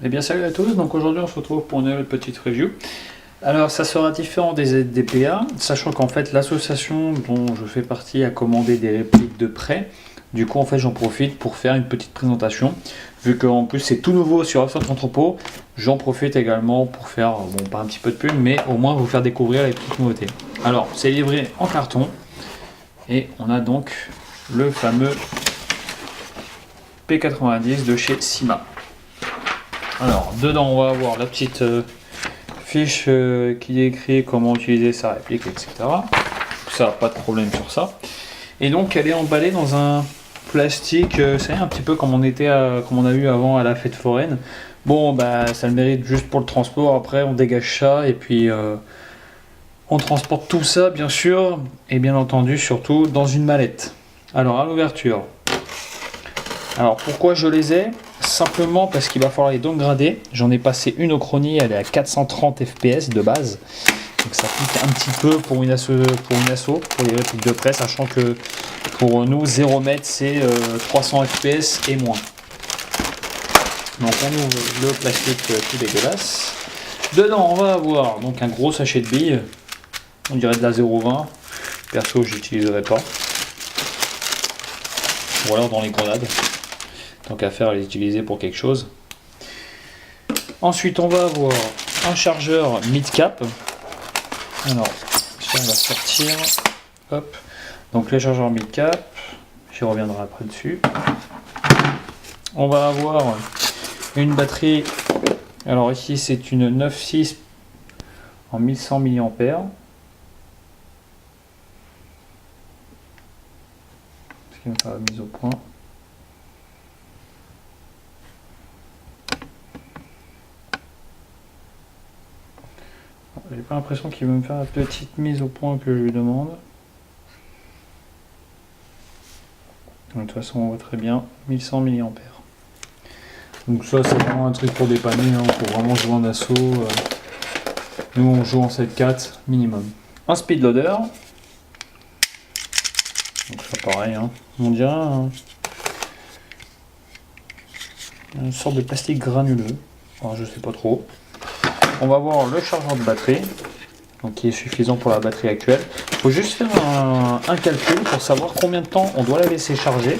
Eh bien salut à tous, donc aujourd'hui on se retrouve pour une nouvelle petite review. Alors ça sera différent des DPA, sachant qu'en fait l'association dont je fais partie a commandé des répliques de prêt. Du coup en fait j'en profite pour faire une petite présentation. Vu qu'en plus c'est tout nouveau sur Upstart Entrepôt, j'en profite également pour faire, bon pas un petit peu de pub, mais au moins vous faire découvrir les petites nouveautés. Alors c'est livré en carton, et on a donc le fameux P90 de chez Syma. Alors, dedans, on va avoir la petite fiche qui décrit comment utiliser sa réplique, etc. Ça, pas de problème sur ça. Et donc, elle est emballée dans un plastique, c'est un petit peu comme comme on a eu avant à la fête foraine. Bon, bah, ça le mérite juste pour le transport. Après, on dégage ça et puis on transporte tout ça, bien sûr, et bien entendu, surtout dans une mallette. Alors, à l'ouverture. Alors, pourquoi je les ai ? Simplement parce qu'il va falloir les downgrader. J'en ai passé une au chrony, elle est à 430 fps de base. Donc ça pique un petit peu pour une asso, pour les répliques de près, sachant que pour nous 0 m c'est 300 fps et moins. Donc on ouvre le plastique tout dégueulasse. Dedans on va avoir donc un gros sachet de billes. On dirait de la 0,20. Perso j'utiliserai pas. Ou alors dans les grenades. Tant qu'à faire, les utiliser pour quelque chose. Ensuite, on va avoir un chargeur mid-cap. Alors, ça, on va sortir. Hop. Donc, les chargeurs mid-cap. J'y reviendrai après dessus. On va avoir une batterie. Alors, ici, c'est une 9.6 en 1100 mAh. Ce qui va faire la mise au point. J'ai pas l'impression qu'il veut me faire la petite mise au point que je lui demande. De toute façon, on voit très bien 1100 mAh. Donc ça, c'est vraiment un truc pour dépanner, hein, pour vraiment jouer en assaut. Nous, on joue en 7-4 minimum. Un speed loader. Donc ça, pareil, hein. On dirait une sorte de plastique granuleux. Alors, je sais pas trop. On va voir le chargeur de batterie, donc qui est suffisant pour la batterie actuelle. Il faut juste faire un calcul pour savoir combien de temps on doit la laisser charger.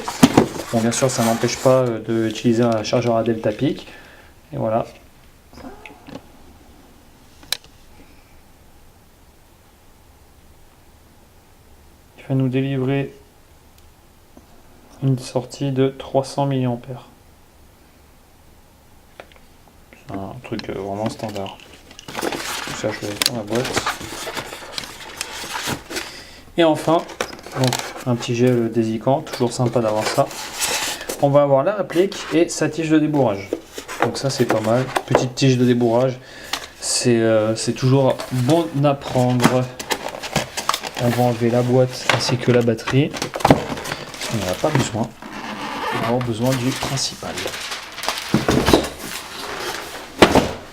Bon, bien sûr, ça n'empêche pas d'utiliser un chargeur à delta peak. Et voilà. Il va nous délivrer une sortie de 300 mAh. C'est un truc vraiment standard. Tout ça, je vais dans la boîte. Et enfin, donc, un petit gel désicant, toujours sympa d'avoir ça. On va avoir la réplique et sa tige de débourrage. Donc ça, c'est pas mal. Petite tige de débourrage, c'est toujours bon à prendre. On va enlever la boîte ainsi que la batterie. On n'en a pas besoin. On va avoir besoin du principal.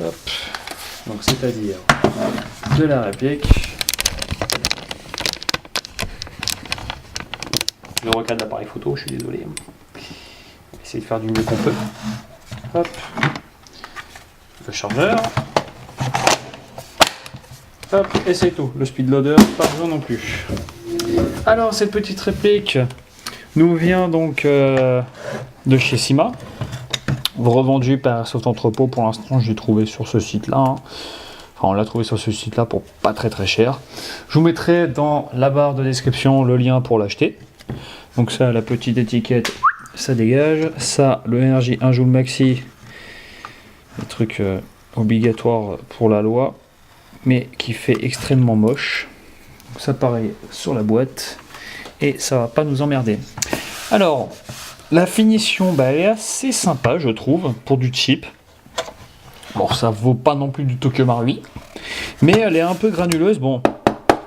Hop. Donc c'est-à-dire de la réplique, le recadre d'appareil photo, je suis désolé. On va essayer de faire du mieux qu'on peut. Hop. Le chargeur. Hop, et c'est tout. Le speed loader, pas besoin non plus. Alors cette petite réplique nous vient donc de chez Syma. Revendu par Soft Entrepôt. Pour l'instant, je l'ai trouvé sur ce site-là. Hein. Enfin, on l'a trouvé sur ce site-là pour pas très très cher. Je vous mettrai dans la barre de description le lien pour l'acheter. Donc ça, la petite étiquette, ça dégage. Ça, le Energy 1 Joule Maxi, le truc obligatoire pour la loi, mais qui fait extrêmement moche. Donc ça, pareil sur la boîte, et ça va pas nous emmerder. Alors, la finition, bah, elle est assez sympa, je trouve, pour du cheap. Bon, ça vaut pas non plus du Tokyo Marui, mais elle est un peu granuleuse. Bon,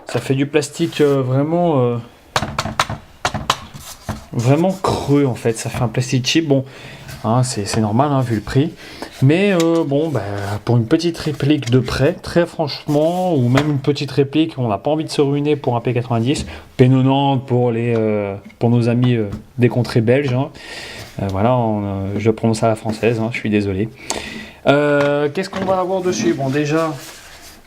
ça fait du plastique vraiment creux en fait. Ça fait un plastique cheap. Bon, hein, c'est normal hein, vu le prix. Mais bon, bah, pour une petite réplique de près, très franchement, ou même une petite réplique, on n'a pas envie de se ruiner pour un P90. P90 pour nos amis des contrées belges. Hein. Voilà, je prononce à la française, hein, je suis désolé. Qu'est-ce qu'on va avoir dessus? Bon, déjà,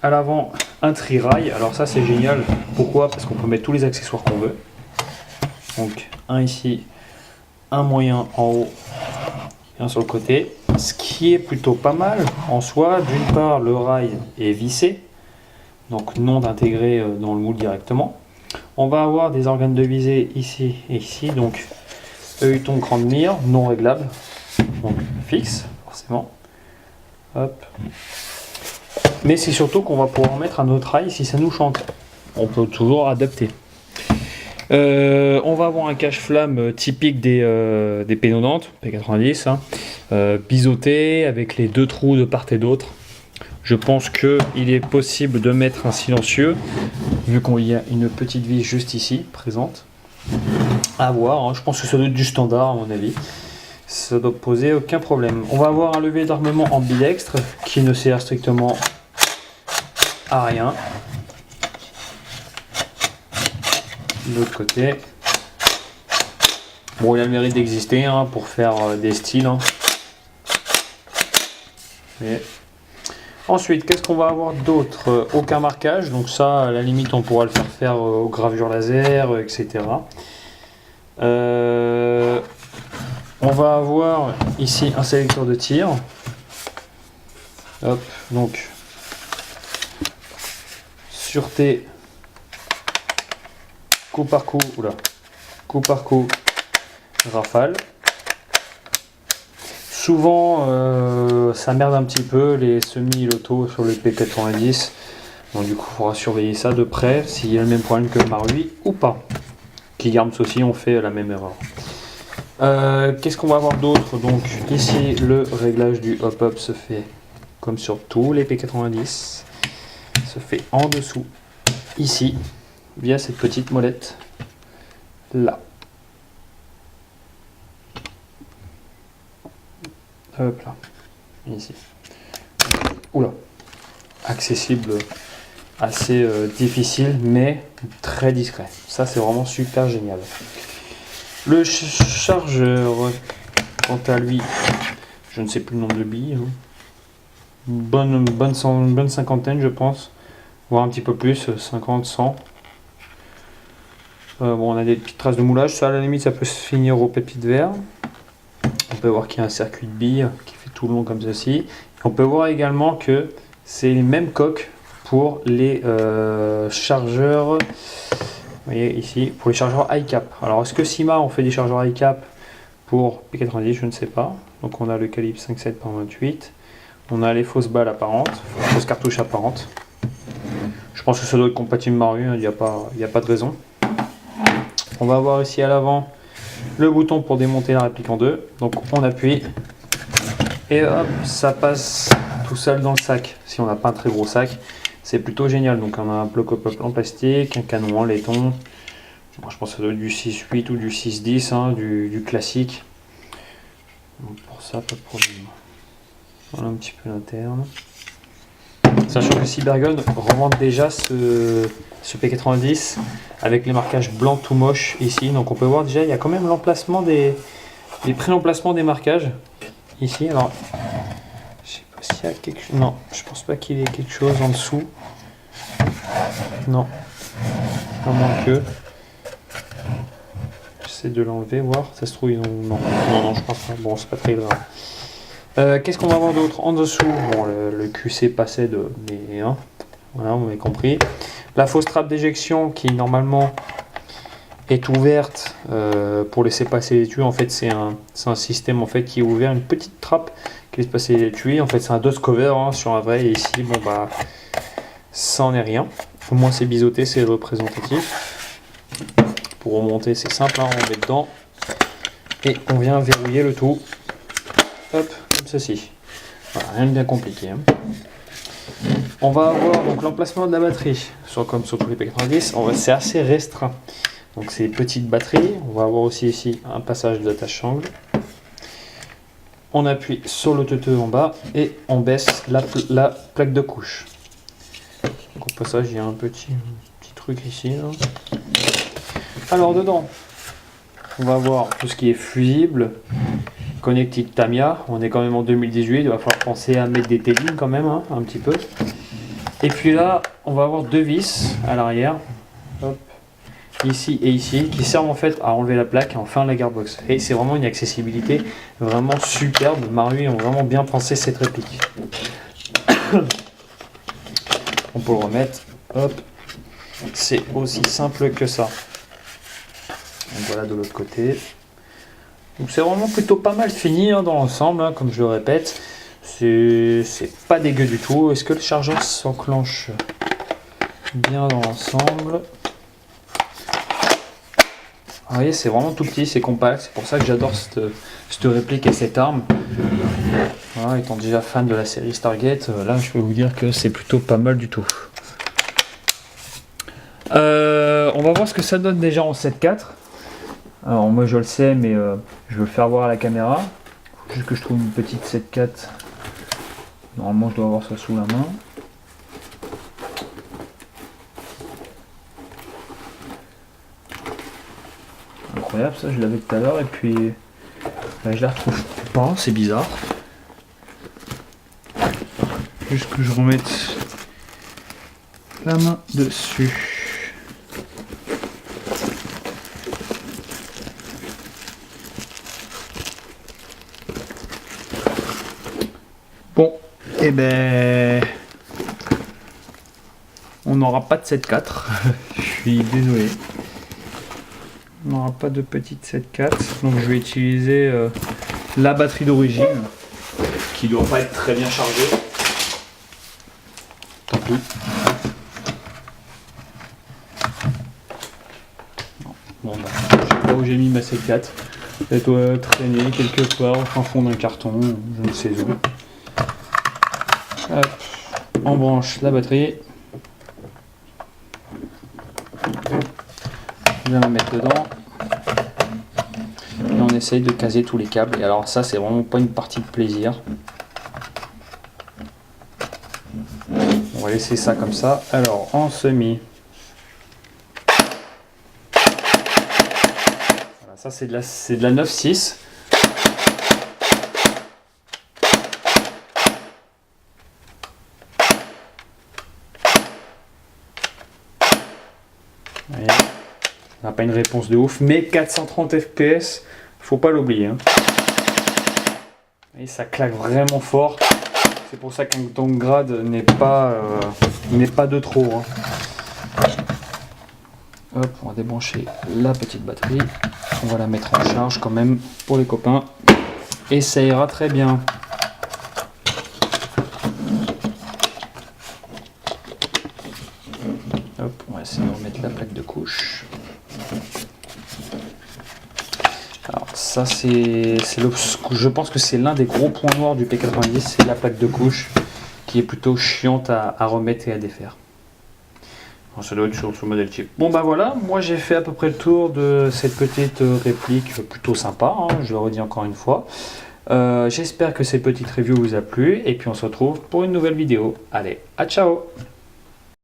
à l'avant, un tri-rail. Alors ça, c'est génial. Pourquoi? Parce qu'on peut mettre tous les accessoires qu'on veut. Donc, un ici, un moyen en haut et un sur le côté. Ce qui est plutôt pas mal en soi. D'une part, le rail est vissé, donc non intégré dans le moule directement. On va avoir des organes de visée ici et ici, donc œilleton grande mire, non réglable, donc fixe forcément. Hop. Mais c'est surtout qu'on va pouvoir mettre un autre rail si ça nous chante. On peut toujours adapter. On va avoir un cache-flamme typique des P90, P90, hein, biseauté avec les deux trous de part et d'autre. Je pense qu'il est possible de mettre un silencieux, vu qu'il y a une petite vis juste ici, présente. À voir, hein. Je pense que ça doit être du standard à mon avis. Ça doit poser aucun problème. On va avoir un levier d'armement ambidextre qui ne sert strictement à rien. De l'autre côté. Bon, il a le mérite d'exister hein, pour faire des styles. Hein. Mais... Ensuite, qu'est-ce qu'on va avoir d'autre? Aucun marquage, donc ça, à la limite, on pourra le faire aux gravures laser, etc. On va avoir ici un sélecteur de tir. Hop, donc sûreté, coup par coup, coup par coup, rafale. Souvent, ça merde un petit peu les semi-loto sur le P90. Donc du coup, il faudra surveiller ça de près s'il y a le même problème que le Marui ou pas. Kilgarms aussi ont fait la même erreur. Qu'est-ce qu'on va avoir d'autre? Donc ici, le réglage du hop-up se fait comme sur tous les P90. Se fait en dessous, ici, via cette petite molette là. Hop là, ici. Oula, accessible, assez difficile, mais très discret. Ça, c'est vraiment super génial. Le chargeur, quant à lui, je ne sais plus le nombre de billes. Hein. Bonne cinquantaine, je pense. Voire un petit peu plus, 50, 100. Bon, on a des petites traces de moulage. Ça, à la limite, ça peut se finir au pépite vert. On peut voir qu'il y a un circuit de billes qui fait tout le long comme ceci. On peut voir également que c'est les mêmes coques pour les chargeurs. Vous voyez ici, pour les chargeurs iCap. Alors est-ce que Syma on fait des chargeurs iCap pour P90? Je ne sais pas. Donc on a le calibre 5,7 par 28. On a les fausses balles apparentes, fausses cartouches apparentes. Je pense que ça doit être compatible Maru, il n'y a pas de raison. On va avoir ici à l'avant le bouton pour démonter la réplique en deux. Donc on appuie et hop, ça passe tout seul dans le sac. Si on n'a pas un très gros sac, c'est plutôt génial. Donc on a un bloc en plastique, un canon en laiton. Bon, je pense que ça doit être du 6,8 ou du 6,10, hein, du classique. Donc pour ça, pas de problème. Voilà un petit peu l'interne. Sachant que Cybergun revend déjà ce P90 avec les marquages blancs tout moches ici. Donc on peut voir déjà, il y a quand même l'emplacement les pré-emplacements des marquages ici. Alors, je sais pas s'il y a quelque chose. Non, je pense pas qu'il y ait quelque chose en dessous. Non, à moins que. J'essaie de l'enlever, voir. Ça se trouve, ils ont. Non, je pense pas. Bon, c'est pas très grave. Qu'est-ce qu'on va avoir d'autre en dessous? Bon, le QC passait de. Mais, hein, voilà, vous m'avez compris. La fausse trappe d'éjection qui normalement est ouverte pour laisser passer les tuyaux. En fait, c'est un système en fait qui est ouvert, une petite trappe qui laisse passer les tuyaux. En fait, c'est un dust cover hein, sur un vrai. Et ici, bon bah, ça en est rien. Au moins, c'est biseauté, c'est représentatif. Pour remonter, c'est simple, hein, on met dedans et on vient verrouiller le tout. Hop, comme ceci. Voilà, rien de bien compliqué. Hein. On va avoir donc l'emplacement de la batterie, comme sur tous les P90, c'est assez restreint. Donc c'est petites batteries. On va avoir aussi ici un passage d'attache-sangle. On appuie sur le teuteux en bas et on baisse la plaque de couche. Donc au passage, il y a un petit truc ici. Là. Alors dedans, on va avoir tout ce qui est fusible, connectique Tamiya. On est quand même en 2018, il va falloir penser à mettre des tailings quand même, hein, un petit peu. Et puis là, on va avoir 2 vis à l'arrière, ici et ici, qui servent en fait à enlever la plaque et en faire la gearbox. Et c'est vraiment une accessibilité vraiment superbe. Marui ont vraiment bien pensé cette réplique. On peut le remettre, hop, c'est aussi simple que ça. Donc voilà de l'autre côté. Donc c'est vraiment plutôt pas mal fini hein, dans l'ensemble, hein, comme je le répète. C'est pas dégueu du tout. Est-ce que le chargeur s'enclenche bien dans l'ensemble? Vous voyez, c'est vraiment tout petit, c'est compact. C'est pour ça que j'adore cette réplique et cette arme. Voilà, étant déjà fan de la série Stargate, là je peux vous dire que c'est plutôt pas mal du tout. On va voir ce que ça donne déjà en 7.4. Alors moi je le sais, mais je vais le faire voir à la caméra. Faut juste que je trouve une petite 7.4. Normalement je dois avoir ça sous la main. Incroyable, ça je l'avais tout à l'heure et puis là, je la retrouve pas, c'est bizarre. Juste que je remette la main dessus. Bon, et ben on n'aura pas de 7.4. Je suis désolé. On n'aura pas de petite 7.4. Donc je vais utiliser la batterie d'origine qui doit pas être très bien chargée. Tant pis. Bon bah, je sais pas où j'ai mis ma 7.4. Elle doit traîner quelque part au fin fond d'un carton, je ne sais où. Hop, on branche la batterie. Je vais la mettre dedans. Et on essaye de caser tous les câbles. Et alors ça, c'est vraiment pas une partie de plaisir. On va laisser ça comme ça. Alors, en semi. Voilà, ça c'est de la 9.6. Voyez, on n'a pas une réponse de ouf, mais 430 fps, faut pas l'oublier. Hein. Et ça claque vraiment fort. C'est pour ça qu'un downgrade n'est pas de trop. Hein. Hop, on va débrancher la petite batterie. On va la mettre en charge quand même pour les copains. Et ça ira très bien. Hop, on va essayer de remettre la plaque de couche. Alors ça je pense que c'est l'un des gros points noirs du P90, c'est la plaque de couche qui est plutôt chiante à remettre et à défaire. Bon, ça doit être sur le modèle type. Bon bah voilà, moi j'ai fait à peu près le tour de cette petite réplique plutôt sympa, hein, je le redis encore une fois. J'espère que cette petite review vous a plu et puis on se retrouve pour une nouvelle vidéo. Allez, à ciao!